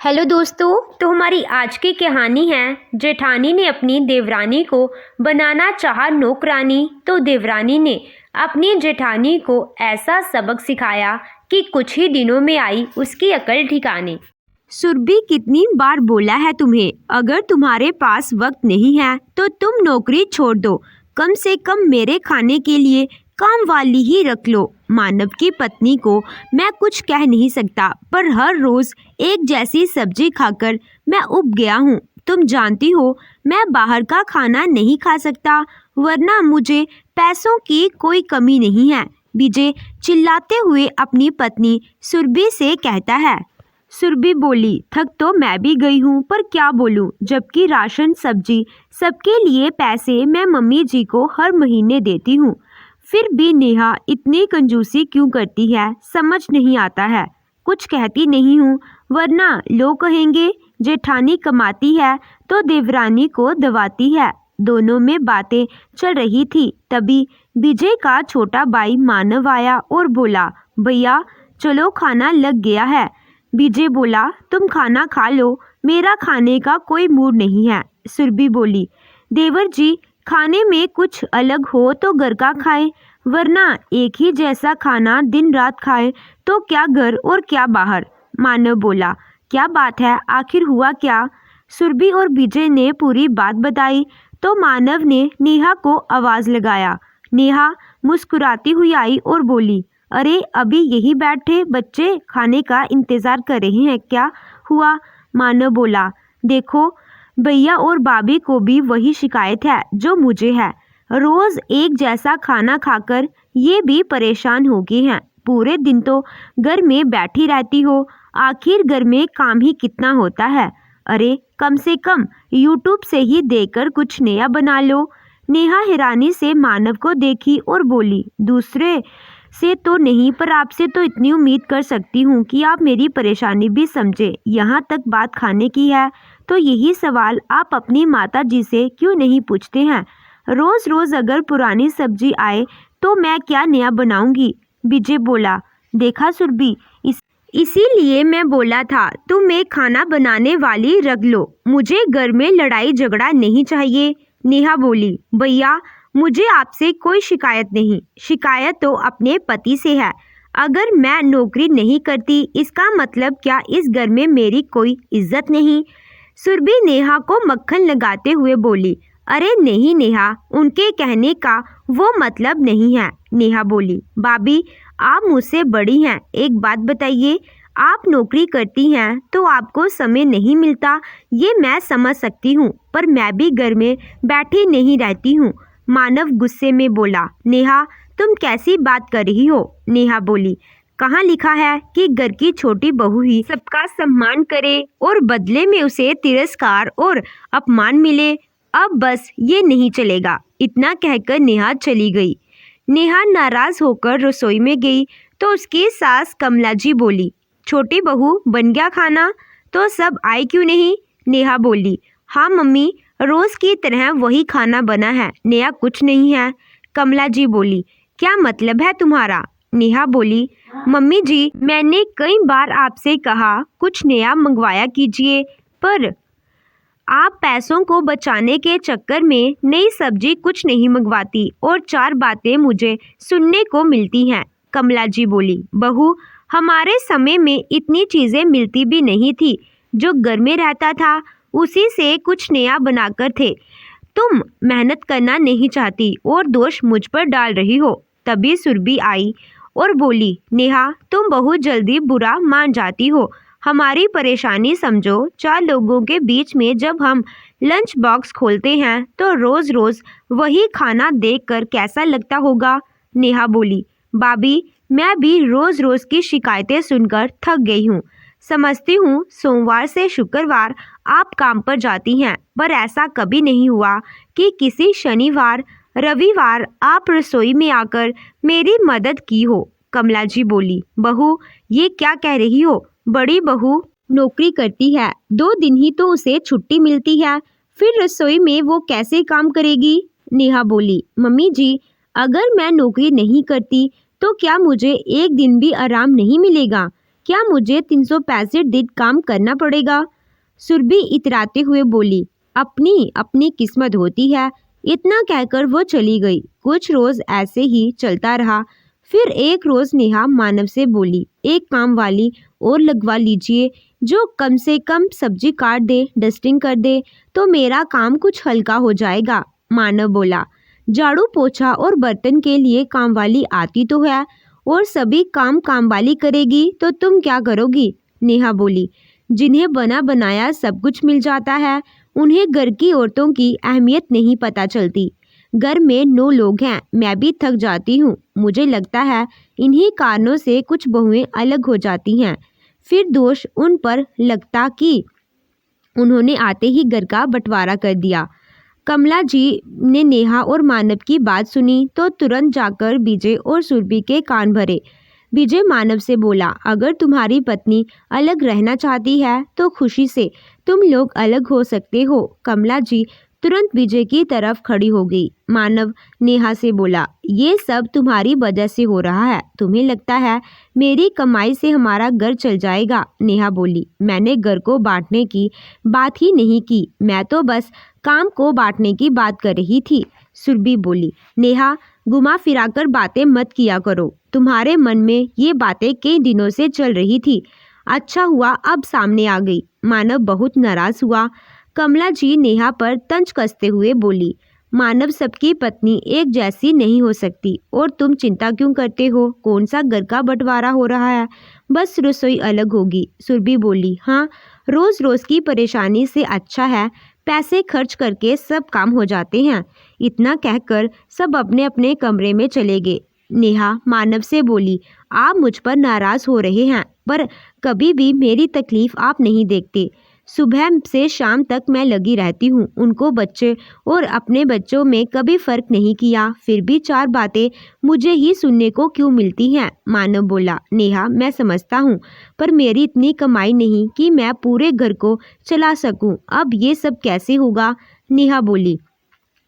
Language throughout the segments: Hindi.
हेलो दोस्तों। तो हमारी आज की कहानी है, जेठानी ने अपनी देवरानी को बनाना चाहा नौकरानी, तो देवरानी ने अपनी जेठानी को ऐसा सबक सिखाया कि कुछ ही दिनों में आई उसकी अकल ठिकाने। सुरभि, कितनी बार बोला है तुम्हें, अगर तुम्हारे पास वक्त नहीं है तो तुम नौकरी छोड़ दो, कम से कम मेरे खाने के लिए काम वाली ही रख लो। मानव की पत्नी को मैं कुछ कह नहीं सकता, पर हर रोज एक जैसी सब्जी खाकर मैं उब गया हूँ। तुम जानती हो मैं बाहर का खाना नहीं खा सकता, वरना मुझे पैसों की कोई कमी नहीं है। विजय चिल्लाते हुए अपनी पत्नी सुरभि से कहता है। सुरभि बोली, थक तो मैं भी गई हूँ, पर क्या बोलूँ, जबकि राशन सब्जी सबके लिए पैसे मैं मम्मी जी को हर महीने देती हूँ। फिर भी नेहा इतनी कंजूसी क्यों करती है, समझ नहीं आता है। कुछ कहती नहीं हूँ, वरना लोग कहेंगे जेठानी कमाती है तो देवरानी को दबाती है। दोनों में बातें चल रही थी, तभी विजय का छोटा भाई मानव आया और बोला, भैया चलो खाना लग गया है। विजय बोला, तुम खाना खा लो, मेरा खाने का कोई मूड नहीं है। सुरभि बोली, देवर जी खाने में कुछ अलग हो तो घर का खाएं, वरना एक ही जैसा खाना दिन रात खाए तो क्या घर और क्या बाहर। मानव बोला, क्या बात है, आखिर हुआ क्या। सुरभि और विजय ने पूरी बात बताई तो मानव ने नेहा को आवाज लगाया। नेहा मुस्कुराती हुई आई और बोली, अरे अभी यही बैठे बच्चे खाने का इंतजार कर रहे हैं, क्या हुआ। मानव बोला, देखो भैया और भाभी को भी वही शिकायत है जो मुझे है, रोज एक जैसा खाना खाकर ये भी परेशान हो गए हैं। पूरे दिन तो घर में बैठी रहती हो, आखिर घर में काम ही कितना होता है। अरे कम से कम यूट्यूब से ही देखकर कुछ नया बना लो। नेहा हैरानी से मानव को देखी और बोली, दूसरे से तो नहीं, पर आपसे तो इतनी उम्मीद कर सकती हूँ कि आप मेरी परेशानी भी समझे। यहाँ तक बात खाने की है तो यही सवाल आप अपनी माता जी से क्यों नहीं पूछते हैं। रोज रोज अगर पुरानी सब्जी आए तो मैं क्या नया बनाऊंगी। विजय बोला, देखा सुरभि, इसीलिए मैं बोला था तुम एक खाना बनाने वाली रख लो, मुझे घर में लड़ाई झगड़ा नहीं चाहिए। नेहा बोली, भैया मुझे आपसे कोई शिकायत नहीं, शिकायत तो अपने पति से है। अगर मैं नौकरी नहीं करती इसका मतलब क्या इस घर में मेरी कोई इज्जत नहीं। सुरभि नेहा को मक्खन लगाते हुए बोली, अरे नहीं नेहा, उनके कहने का वो मतलब नहीं है। नेहा बोली, भाभी आप मुझसे बड़ी हैं, एक बात बताइए, आप नौकरी करती हैं तो आपको समय नहीं मिलता, ये मैं समझ सकती हूँ, पर मैं भी घर में बैठी नहीं रहती हूँ। मानव गुस्से में बोला, नेहा तुम कैसी बात कर रही हो। नेहा बोली, कहाँ लिखा है कि घर की छोटी बहू ही सबका सम्मान करे और बदले में उसे तिरस्कार और अपमान मिले। अब बस ये नहीं चलेगा। इतना कहकर नेहा चली गई। नेहा नाराज होकर रसोई में गई तो उसकी सास कमला जी बोली, छोटी बहू बन गया खाना, तो सब आए क्यों नहीं। नेहा बोली, हाँ मम्मी, रोज की तरह वही खाना बना है, नया कुछ नहीं है। कमला जी बोली, क्या मतलब है तुम्हारा। नेहा बोली, मम्मी जी मैंने कई बार आपसे कहा कुछ नया मंगवाया कीजिए, पर आप पैसों को बचाने के चक्कर में नई सब्जी कुछ नहीं मंगवाती और चार बातें मुझे सुनने को मिलती हैं। कमला जी बोली, बहू हमारे समय में इतनी चीज़ें मिलती भी नहीं थी, जो घर में रहता था उसी से कुछ नया बनाकर थे। तुम मेहनत करना नहीं चाहती और दोष मुझ पर डाल रही हो। तभी सुरभि आई और बोली, नेहा तुम बहुत जल्दी बुरा मान जाती हो, हमारी परेशानी समझो। चार लोगों के बीच में जब हम लंच बॉक्स खोलते हैं तो रोज रोज वही खाना देखकर कैसा लगता होगा। नेहा बोली, भाभी मैं भी रोज रोज की शिकायतें सुनकर थक गई हूँ। समझती हूँ सोमवार से शुक्रवार आप काम पर जाती हैं, पर ऐसा कभी नहीं हुआ कि किसी शनिवार रविवार आप रसोई में आकर मेरी मदद की हो। कमला जी बोली, बहू ये क्या कह रही हो, बड़ी बहू नौकरी करती है, 2 दिन ही तो उसे छुट्टी मिलती है, फिर रसोई में वो कैसे काम करेगी। नेहा बोली, मम्मी जी अगर मैं नौकरी नहीं करती तो क्या मुझे एक दिन भी आराम नहीं मिलेगा। क्या मुझे 365 दिन काम करना पड़ेगा? सुरभि इतराते हुए बोली, अपनी अपनी किस्मत होती है। इतना कहकर वो चली गई। कुछ रोज ऐसे ही चलता रहा। फिर एक रोज नेहा मानव से बोली, एक काम वाली और लगवा लीजिए जो कम से कम सब्जी काट दे, डस्टिंग कर दे, तो मेरा काम कुछ हल्का हो जाएगा। मानव बोला, झाड़ू पोछा और बर्तन के लिए काम वाली आती तो है, और सभी काम काम वाली करेगी तो तुम क्या करोगी? नेहा बोली, जिन्हें बना बनाया सब कुछ मिल जाता है उन्हें घर की औरतों की अहमियत नहीं पता चलती। घर में 9 लोग हैं, मैं भी थक जाती हूँ। मुझे लगता है इन्हीं कारणों से कुछ बहुएं अलग हो जाती हैं। फिर दोष उन पर लगता कि उन्होंने आते ही घर का बंटवारा कर दिया। कमला जी ने नेहा और मानव की बात सुनी तो तुरंत जाकर विजय और सुरभि के कान भरे। विजय मानव से बोला, अगर तुम्हारी पत्नी अलग रहना चाहती है तो खुशी से तुम लोग अलग हो सकते हो। कमला जी तुरंत विजय की तरफ खड़ी हो गई। मानव नेहा से बोला, ये सब तुम्हारी वजह से हो रहा है। तुम्हें लगता है मेरी कमाई से हमारा घर चल जाएगा? नेहा बोली, मैंने घर को बांटने की बात ही नहीं की, मैं तो बस काम को बांटने की बात कर रही थी। सुरभि बोली, नेहा घुमा फिराकर बातें मत किया करो। तुम्हारे मन में ये बातें कई दिनों से चल रही थी। अच्छा हुआ अब सामने आ गई। मानव बहुत नाराज हुआ। कमला जी नेहा पर तंज कसते हुए बोली, मानव सबकी पत्नी एक जैसी नहीं हो सकती, और तुम चिंता क्यों करते हो? कौन सा घर का बंटवारा हो रहा है? बस रसोई अलग होगी। सुरभि बोली, हाँ, रोज रोज की परेशानी से अच्छा है पैसे खर्च करके सब काम हो जाते हैं। इतना कहकर सब अपने अपने कमरे में चले गए। नेहा मानव से बोली, आप मुझ पर नाराज हो रहे हैं, पर कभी भी मेरी तकलीफ आप नहीं देखते। सुबह से शाम तक मैं लगी रहती हूँ, उनको बच्चे और अपने बच्चों में कभी फर्क नहीं किया, फिर भी 4 बातें मुझे ही सुनने को क्यों मिलती हैं? मानव बोला, नेहा मैं समझता हूँ, पर मेरी इतनी कमाई नहीं कि मैं पूरे घर को चला सकूँ। अब ये सब कैसे होगा? नेहा बोली,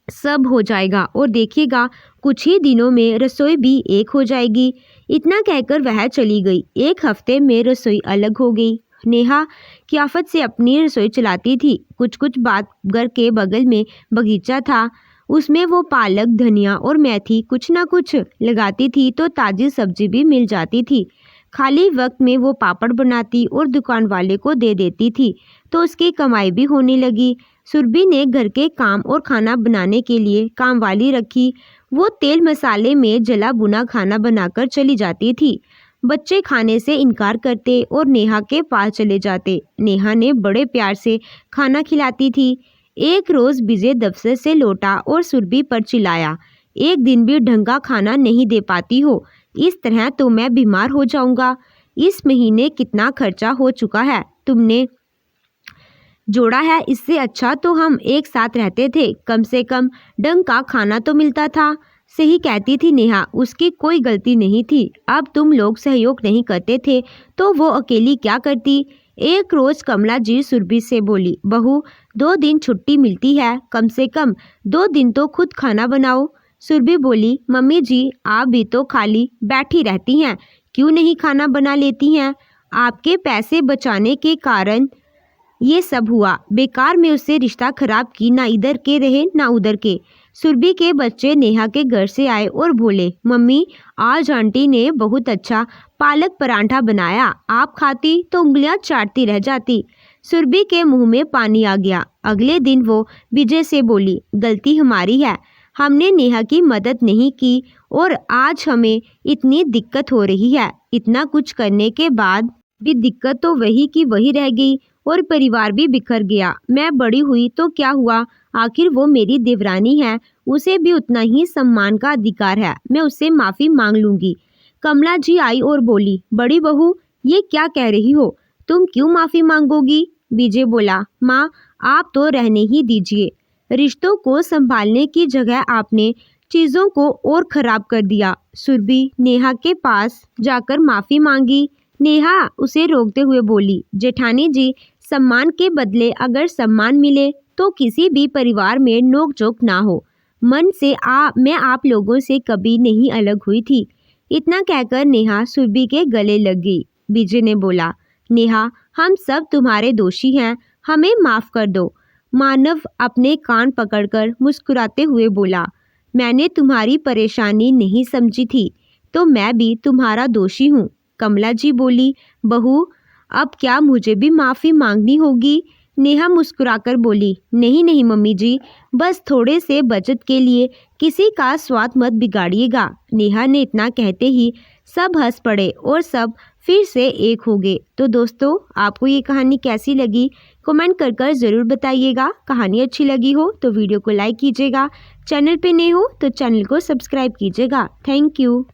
सब हो जाएगा और देखिएगा कुछ ही दिनों में रसोई भी एक हो जाएगी। इतना कहकर वह चली गई। 1 हफ्ते में रसोई अलग हो गई। नेहा कियाफत से अपनी रसोई चलाती थी। कुछ बात घर के बगल में बगीचा था, उसमें वो पालक, धनिया और मेथी कुछ ना कुछ लगाती थी तो ताज़ी सब्जी भी मिल जाती थी। खाली वक्त में वो पापड़ बनाती और दुकान वाले को दे देती थी तो उसकी कमाई भी होने लगी। सुरभि ने घर के काम और खाना बनाने के लिए काम वाली रखी। वो तेल मसाले में जला बुना खाना बनाकर चली जाती थी। बच्चे खाने से इनकार करते और नेहा के पास चले जाते। नेहा ने बड़े प्यार से खाना खिलाती थी। एक रोज़ विजय दफ्तर से लौटा और सुरभि पर चिल्लाया, एक दिन भी ढंग का खाना नहीं दे पाती हो, इस तरह तो मैं बीमार हो जाऊंगा। इस महीने कितना खर्चा हो चुका है तुमने जोड़ा है, इससे अच्छा तो हम एक साथ रहते थे, कम से कम ढंग का खाना तो मिलता था। सही कहती थी नेहा, उसकी कोई गलती नहीं थी। अब तुम लोग सहयोग नहीं करते थे तो वो अकेली क्या करती? एक रोज कमला जी सुरभि से बोली, बहू 2 दिन छुट्टी मिलती है, कम से कम 2 दिन तो खुद खाना बनाओ। सुरभि बोली, मम्मी जी आप भी तो खाली बैठी रहती हैं, क्यों नहीं खाना बना लेती हैं? आपके पैसे बचाने के कारण ये सब हुआ। बेकार में उससे रिश्ता खराब की, ना इधर के रहे ना उधर के। सुरभि के बच्चे नेहा के घर से आए और बोले, मम्मी आज आंटी ने बहुत अच्छा पालक परांठा बनाया, आप खाती तो उंगलियां चाटती रह जाती। सुरभि के मुंह में पानी आ गया। अगले दिन वो विजय से बोली, गलती हमारी है, हमने नेहा की मदद नहीं की और आज हमें इतनी दिक्कत हो रही है। इतना कुछ करने के बाद भी दिक्कत तो वही की वही रह गई और परिवार भी बिखर गया। मैं बड़ी हुई तो क्या हुआ, आखिर वो मेरी देवरानी है, उसे भी उतना ही सम्मान का अधिकार है, मैं उससे माफ़ी मांग लूँगी। कमला जी आई और बोली, बड़ी बहू ये क्या कह रही हो, तुम क्यों माफ़ी मांगोगी? विजय बोला, माँ आप तो रहने ही दीजिए, रिश्तों को संभालने की जगह आपने चीज़ों को और ख़राब कर दिया। सुरभि नेहा के पास जाकर माफ़ी मांगी। नेहा उसे रोकते हुए बोली, जेठानी जी सम्मान के बदले अगर सम्मान मिले तो किसी भी परिवार में नोक-झोंक ना हो। मन से मैं आप लोगों से कभी नहीं अलग हुई थी। इतना कहकर नेहा सुरभि के गले लग गई। विजय ने बोला। नेहा, हम सब तुम्हारे दोषी हैं, हमें माफ़ कर दो। मानव अपने कान पकड़कर मुस्कुराते हुए बोला, मैंने तुम्हारी परेशानी नहीं समझी थी, तो मैं भी तुम्हारा दोषी हूँ। कमला जी बोली, बहू, अब क्या मुझे भी माफ़ी मांगनी होगी? नेहा मुस्कुराकर बोली, नहीं नहीं मम्मी जी, बस थोड़े से बचत के लिए किसी का स्वाद मत बिगाड़िएगा। नेहा ने इतना कहते ही सब हंस पड़े और सब फिर से एक हो गए। तो दोस्तों, आपको ये कहानी कैसी लगी कमेंट कर ज़रूर बताइएगा। कहानी अच्छी लगी हो तो वीडियो को लाइक कीजिएगा, चैनल पे नए हो तो चैनल को सब्सक्राइब कीजिएगा। Thank you.